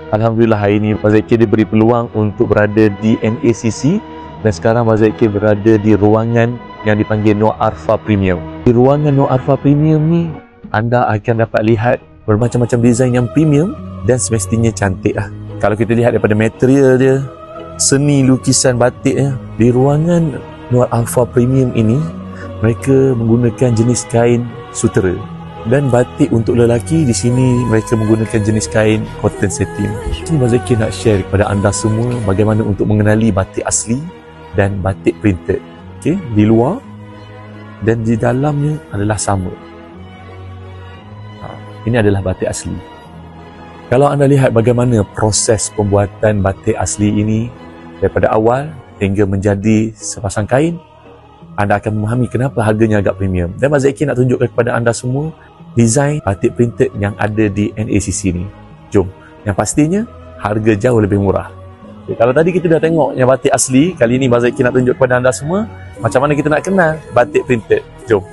Alhamdulillah hari ini Abang Zaki diberi peluang untuk berada di NACC dan sekarang Abang Zaki berada di ruangan yang dipanggil Noor Arfa Premium. Di ruangan Noor Arfa Premium ni anda akan dapat lihat bermacam-macam desain yang premium dan semestinya cantik lah. Kalau kita lihat daripada material dia, seni lukisan batiknya, di ruangan Noor Arfa Premium ini mereka menggunakan jenis kain sutera. Dan batik untuk lelaki di sini mereka menggunakan jenis kain cotton satin. Ini Abang Zaki nak share kepada anda semua bagaimana untuk mengenali batik asli dan batik printed. Okey, di luar dan di dalamnya adalah sama. Ini adalah batik asli. Kalau anda lihat bagaimana proses pembuatan batik asli ini daripada awal hingga menjadi sepasang kain, anda akan memahami kenapa harganya agak premium. Dan Abang Zaki nak tunjukkan kepada anda semua desain batik printed yang ada di NACC ni. Jom. Yang pastinya harga jauh lebih murah. Okay, kalau tadi kita dah tengok yang batik asli, kali ini Abang Zaki nak tunjuk kepada anda semua macam mana kita nak kenal batik printed. Jom.